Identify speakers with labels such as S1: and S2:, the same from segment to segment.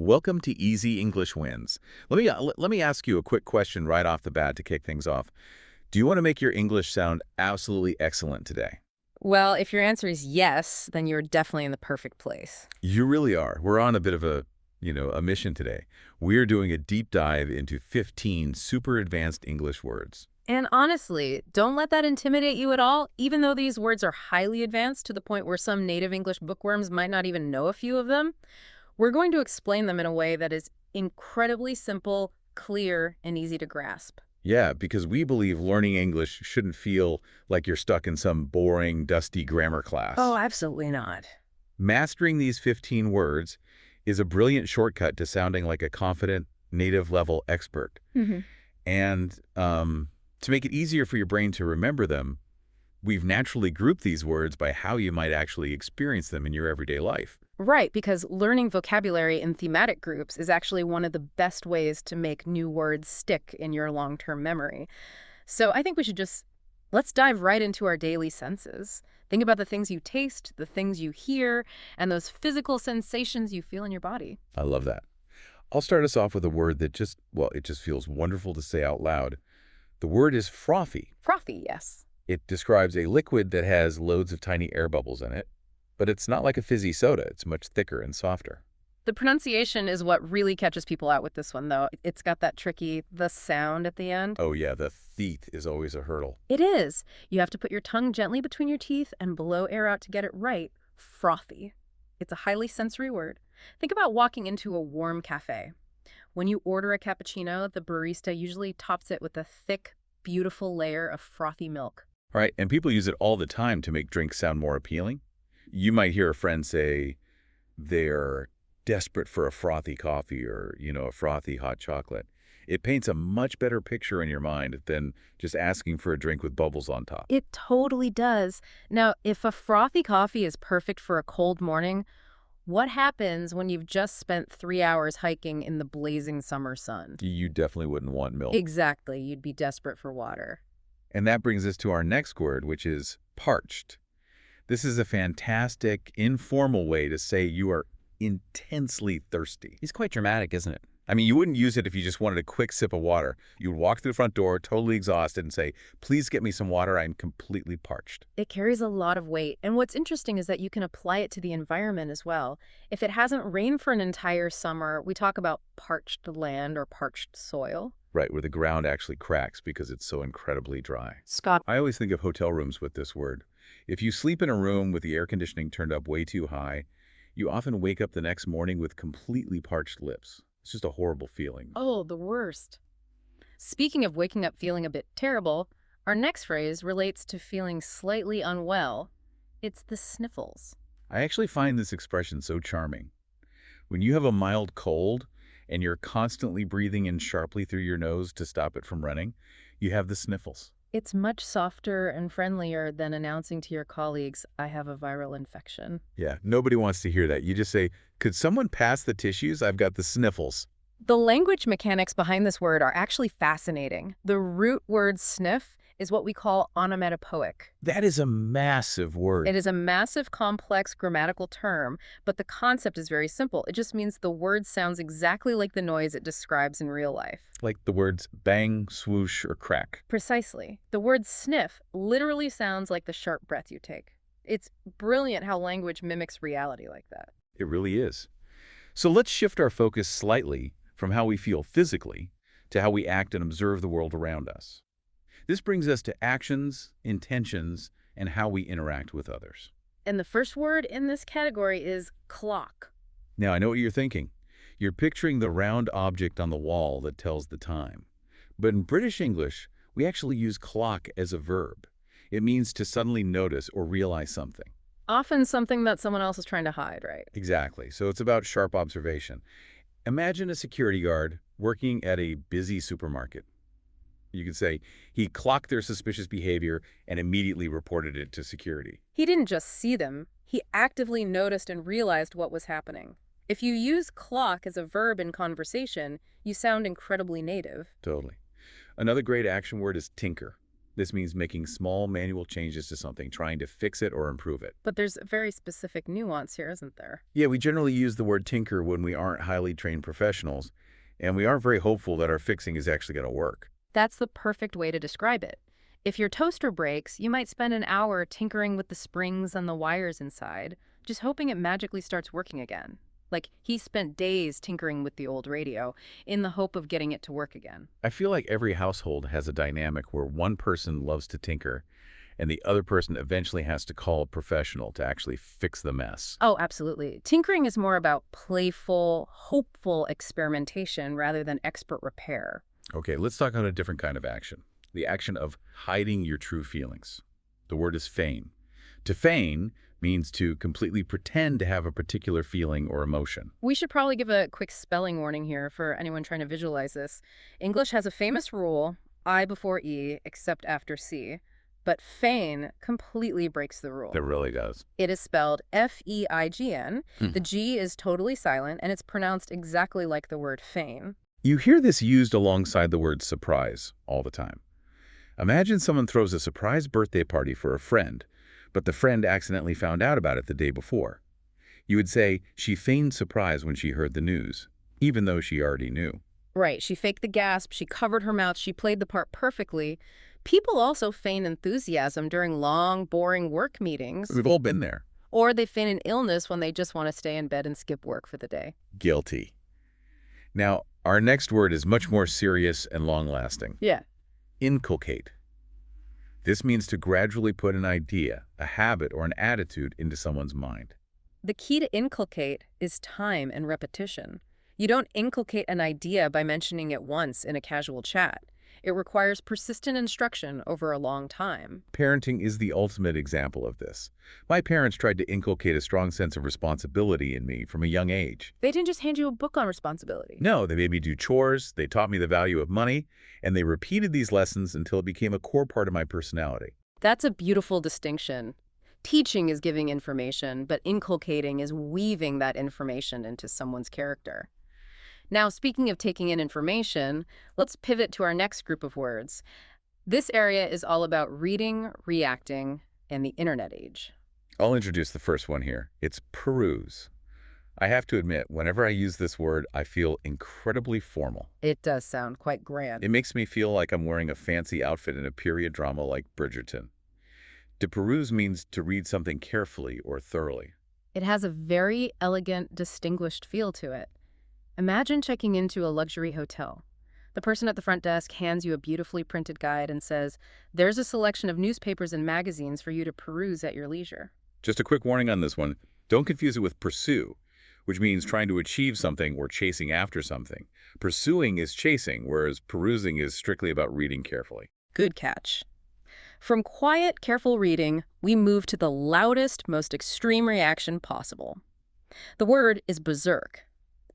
S1: Welcome to Easy English Wins. Let me ask you a quick question right off the bat to kick things off. Do you want to make your English sound absolutely excellent today?
S2: Well, if your answer is yes, then you're definitely in the perfect place.
S1: You really are. We're on a bit of a mission today. We're doing a deep dive into 15 super advanced English words.
S2: And honestly, don't let that intimidate you at all, even though these words are highly advanced to the point where some native English bookworms might not even know a few of them. We're going to explain them in a way that is incredibly simple, clear, and easy to grasp.
S1: Yeah, because we believe learning English shouldn't feel like you're stuck in some boring, dusty grammar
S2: Oh,
S1: class.
S2: absolutely not.
S1: Mastering these 15 words is a brilliant shortcut to sounding like a confident, native-level expert.
S2: hmm
S1: And to make it easier for your brain to remember them, we've naturally grouped these words by how you might actually experience them in your everyday life.
S2: Right, because learning vocabulary in thematic groups is actually one of the best ways to make new words stick in your long-term memory. So I think we should just let's dive right into our daily senses. Think about the things you taste, the things you hear, and those physical sensations you feel in your body.
S1: I love that. I'll start us off with a word that it just feels wonderful to say out loud. The word is frothy.
S2: Frothy, yes.
S1: It describes a liquid that has loads of tiny air bubbles in it, but it's not like a fizzy soda. It's much thicker and softer.
S2: The pronunciation is what really catches people out with this one, though. It's got that tricky the sound at the end.
S1: Oh yeah, the theeth is always a hurdle.
S2: It is. You have to put your tongue gently between your teeth and blow air out to get it right. Frothy. It's a highly sensory word. Think about walking into a warm cafe. When you order a cappuccino, the barista usually tops it with a thick, beautiful layer of frothy milk.
S1: All right, and people use it all the time to make drinks sound more appealing. You might hear a friend say they're desperate for a frothy coffee or, a frothy hot chocolate. It paints a much better picture in your mind than just asking for a drink with bubbles on top.
S2: It totally does. Now, if a frothy coffee is perfect for a cold morning, what happens when you've just spent 3 hours hiking in the blazing summer sun?
S1: You definitely wouldn't want milk.
S2: Exactly, you'd be desperate for water.
S1: And that brings us to our next word, which is parched. This is a fantastic, informal way to say you are intensely thirsty.
S3: He's quite dramatic, isn't it?
S1: I mean, you wouldn't use it if you just wanted a quick sip of water. You would walk through the front door, totally exhausted, and say, please get me some water. I'm completely parched.
S2: It carries a lot of weight, and what's interesting is that you can apply it to the environment as well. If it hasn't rained for an entire summer, we talk about parched land or parched soil.
S1: Right, where the ground actually cracks because it's so incredibly dry.
S2: Scott,
S1: I always think of hotel rooms with this word. If you sleep in a room with the air conditioning turned up way too high, you often wake up the next morning with completely parched lips. It's just a horrible feeling.
S2: oh, the worst. Speaking of waking up feeling a bit terrible, our next phrase relates to feeling slightly unwell. It's the sniffles.
S1: I actually find this expression so charming. When you have a mild cold and you're constantly breathing in sharply through your nose to stop it from running, you have the sniffles.
S2: It's much softer and friendlier than announcing to your colleagues, I have a viral infection.
S1: Yeah, nobody wants to hear that. You just say, could someone pass the tissues? I've got the sniffles.
S2: The language mechanics behind this word are actually fascinating. The root word sniff is what we call onomatopoeic.
S1: That is a massive word.
S2: It is a massive, complex grammatical term, but the concept is very simple. It just means the word sounds exactly like the noise it describes in real life.
S1: Like the words bang, swoosh, or crack.
S2: Precisely. The word sniff literally sounds like the sharp breath you take. It's brilliant how language mimics reality like that.
S1: It really is. So let's shift our focus slightly from how we feel physically to how we act and observe the world around us. This brings us to actions, intentions, and how we interact with others.
S2: And the first word in this category is clock.
S1: Now, I know what you're thinking. You're picturing the round object on the wall that tells the time. But in British English, we actually use clock as a verb. It means to suddenly notice or realize something.
S2: Often something that someone else is trying to hide, right?
S1: Exactly. So it's about sharp observation. Imagine a security guard working at a busy supermarket. You could say, he clocked their suspicious behavior and immediately reported it to security.
S2: He didn't just see them, he actively noticed and realized what was happening. If you use clock as a verb in conversation, you sound incredibly native.
S1: Totally. Another great action word is tinker. This means making small manual changes to something, trying to fix it or improve it.
S2: But there's a very specific nuance here, isn't there?
S1: Yeah, we generally use the word tinker when we aren't highly trained professionals, and we aren't very hopeful that our fixing is actually going to work.
S2: That's the perfect way to describe it. If your toaster breaks, you might spend an hour tinkering with the springs and the wires inside, just hoping it magically starts working again. Like he spent days tinkering with the old radio in the hope of getting it to work again.
S1: I feel like every household has a dynamic where one person loves to tinker, and the other person eventually has to call a professional to actually fix the mess.
S2: Oh, absolutely. Tinkering is more about playful, hopeful experimentation rather than expert repair.
S1: Okay, let's talk about a different kind of action. The action of hiding your true feelings. The word is feign. To feign means to completely pretend to have a particular feeling or emotion.
S2: We should probably give a quick spelling warning here for anyone trying to visualize this. English has a famous rule, I before E, except after C. But feign completely breaks the rule.
S1: That really does.
S2: It is spelled F-E-I-G-N.
S1: Hmm.
S2: The G is totally silent, and it's pronounced exactly like the word feign.
S1: You hear this used alongside the word surprise all the time. Imagine someone throws a surprise birthday party for a friend, but the friend accidentally found out about it the day before. You would say she feigned surprise when she heard the news, even though she already knew.
S2: Right, she faked the gasp, she covered her mouth, she played the part perfectly. People also feign enthusiasm during long, boring work meetings.
S1: We've all been there.
S2: Or they feign an illness when they just want to stay in bed and skip work for the day.
S1: Guilty. Now, our next word is much more serious and long-lasting.
S2: Yeah.
S1: Inculcate. This means to gradually put an idea, a habit, or an attitude into someone's mind.
S2: The key to inculcate is time and repetition. You don't inculcate an idea by mentioning it once in a casual chat. It requires persistent instruction over a long time.
S1: Parenting is the ultimate example of this. My parents tried to inculcate a strong sense of responsibility in me from a young age.
S2: They didn't just hand you a book on responsibility.
S1: No, they made me do chores, they taught me the value of money, and they repeated these lessons until it became a core part of my personality.
S2: That's a beautiful distinction. Teaching is giving information, but inculcating is weaving that information into someone's character. Now, speaking of taking in information, let's pivot to our next group of words. This area is all about reading, reacting, and the internet age.
S1: I'll introduce the first one here. It's peruse. I have to admit, whenever I use this word, I feel incredibly formal.
S2: It does sound quite grand.
S1: It makes me feel like I'm wearing a fancy outfit in a period drama like Bridgerton. To peruse means to read something carefully or thoroughly.
S2: It has a very elegant, distinguished feel to it. Imagine checking into a luxury hotel. The person at the front desk hands you a beautifully printed guide and says, "There's a selection of newspapers and magazines for you to peruse at your leisure."
S1: Just a quick warning on this one. Don't confuse it with pursue, which means trying to achieve something or chasing after something. Pursuing is chasing, whereas perusing is strictly about reading carefully.
S2: Good catch. From quiet, careful reading, we move to the loudest, most extreme reaction possible. The word is berserk.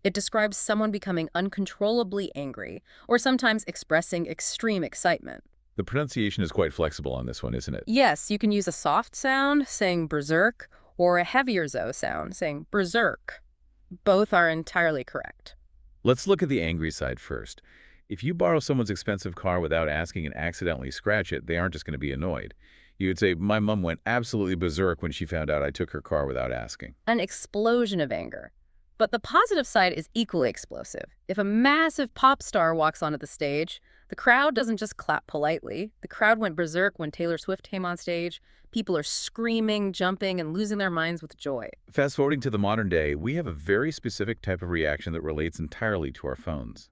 S2: It describes someone becoming uncontrollably angry, or sometimes expressing extreme excitement.
S1: The pronunciation is quite flexible on this one, isn't it?
S2: Yes, you can use a soft sound, saying berserk, or a heavier zo sound, saying berserk. Both are entirely correct.
S1: Let's look at the angry side first. If you borrow someone's expensive car without asking and accidentally scratch it, they aren't just going to be annoyed. You would say, my mom went absolutely berserk when she found out I took her car without asking.
S2: An explosion of anger. But the positive side is equally explosive. If a massive pop star walks onto the stage, the crowd doesn't just clap politely. The crowd went berserk when Taylor Swift came on stage. People are screaming, jumping, and losing their minds with joy.
S1: Fast forwarding to the modern day, we have a very specific type of reaction that relates entirely to our phones.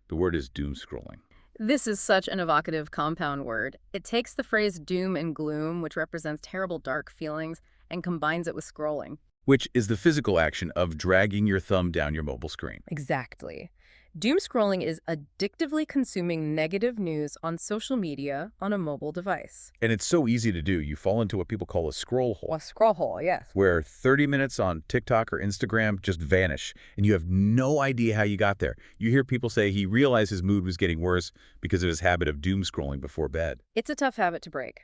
S1: The word is doom scrolling.
S2: This is such an evocative compound word. It takes the phrase doom and gloom, which represents terrible dark feelings, and combines it with scrolling.
S1: Which is the physical action of dragging your thumb down your mobile screen.
S2: Exactly. Doom scrolling is addictively consuming negative news on social media on a mobile device.
S1: And it's so easy to do. You fall into what people call a scroll hole,
S2: A scroll hole, yes.
S1: where 30 minutes on TikTok or Instagram just vanish, and you have no idea how you got there. You hear people say he realized his mood was getting worse because of his habit of doom scrolling before bed.
S2: It's a tough habit to break.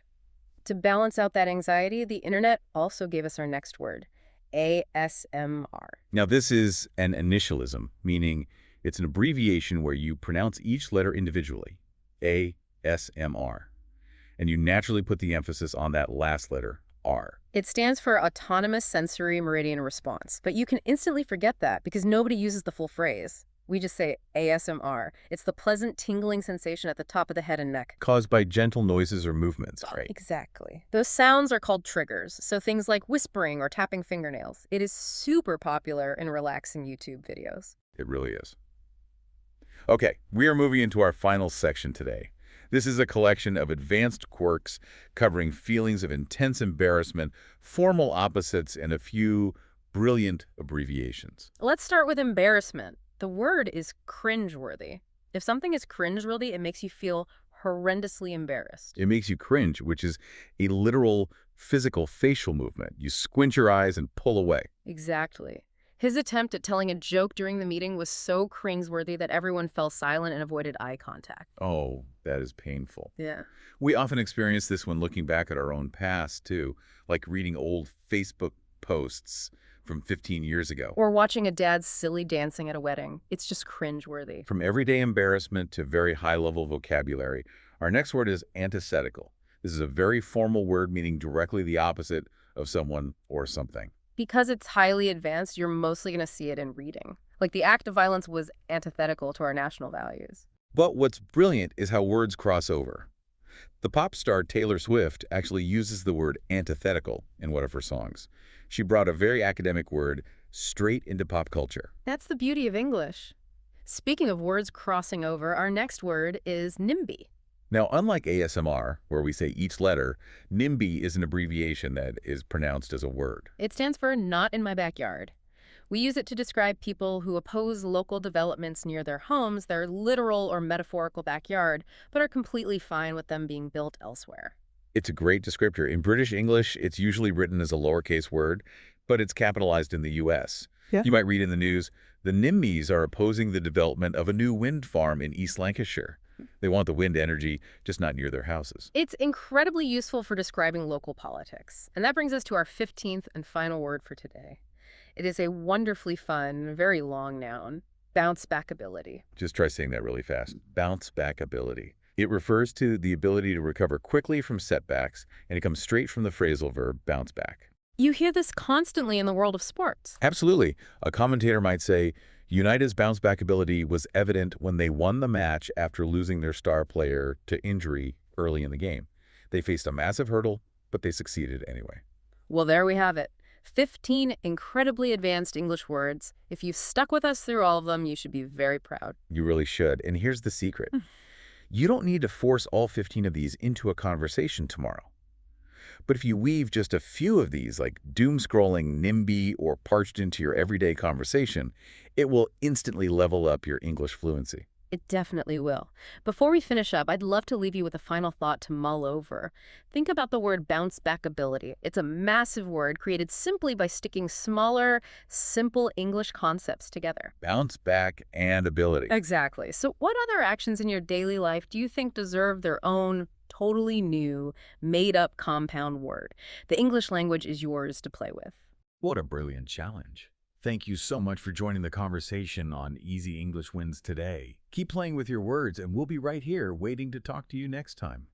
S2: To balance out that anxiety, the internet also gave us our next word, ASMR.
S1: Now, this is an initialism, meaning it's an abbreviation where you pronounce each letter individually, ASMR. and you naturally put the emphasis on that last letter, R.
S2: It stands for Autonomous Sensory Meridian Response, but you can instantly forget that because nobody uses the full phrase. We just say ASMR. It's the pleasant tingling sensation at the top of the head and neck.
S1: Caused by gentle noises or movements, right?
S2: Exactly. Those sounds are called triggers, so things like whispering or tapping fingernails. It is super popular in relaxing YouTube videos.
S1: It really is. Okay, we are moving into our final section today. This is a collection of advanced quirks covering feelings of intense embarrassment, formal opposites, and a few brilliant abbreviations.
S2: Let's start with embarrassment. The word is cringeworthy. If something is cringeworthy, it makes you feel horrendously embarrassed.
S1: It makes you cringe, which is a literal physical facial movement. You squint your eyes and pull away.
S2: Exactly. His attempt at telling a joke during the meeting was so cringeworthy that everyone fell silent and avoided eye contact.
S1: Oh, that is painful.
S2: Yeah.
S1: We often experience this when looking back at our own past, too, like reading old Facebook posts from 15 years ago.
S2: Or watching a dad's silly dancing at a wedding. It's just cringeworthy.
S1: From everyday embarrassment to very high-level vocabulary, our next word is antithetical. This is a very formal word meaning directly the opposite of someone or something.
S2: Because it's highly advanced, you're mostly going to see it in reading. Like the act of violence was antithetical to our national values.
S1: But what's brilliant is how words cross over. The pop star Taylor Swift actually uses the word antithetical in one of her songs. She brought a very academic word straight into pop culture.
S2: That's the beauty of English. Speaking of words crossing over, our next word is NIMBY.
S1: Now, unlike ASMR, where we say each letter, NIMBY is an abbreviation that is pronounced as a word.
S2: It stands for Not in My Backyard. We use it to describe people who oppose local developments near their homes, their literal or metaphorical backyard, but are completely fine with them being built elsewhere.
S1: It's a great descriptor. In British English, it's usually written as a lowercase word, but it's capitalized in the U.S.
S2: Yeah.
S1: You might read in the news, the NIMBYs are opposing the development of a new wind farm in East Lancashire. They want the wind energy, just not near their houses.
S2: It's incredibly useful for describing local politics. And that brings us to our 15th and final word for today. It is a wonderfully fun, very long noun, bounce back ability.
S1: Just try saying that really fast. Bounce back ability. It refers to the ability to recover quickly from setbacks, and it comes straight from the phrasal verb bounce back.
S2: You hear this constantly in the world of sports.
S1: Absolutely. A commentator might say, United's bounce-back ability was evident when they won the match after losing their star player to injury early in the game. They faced a massive hurdle, but they succeeded anyway.
S2: Well, there we have it. 15 incredibly advanced English words. If you've stuck with us through all of them, you should be very proud.
S1: You really should. And here's the secret. You don't need to force all 15 of these into a conversation tomorrow. But if you weave just a few of these, like doom-scrolling NIMBY or parched into your everyday conversation, it will instantly level up your English fluency.
S2: It definitely will. Before we finish up, I'd love to leave you with a final thought to mull over. Think about the word bounce back ability. It's a massive word created simply by sticking smaller, simple English concepts together.
S1: Bounce back and ability.
S2: Exactly. So what other actions in your daily life do you think deserve their own totally new, made-up compound word? The English language is yours to play with.
S3: What a brilliant challenge. Thank you so much for joining the conversation on Easy English Wins today. Keep playing with your words, and we'll be right here waiting to talk to you next time.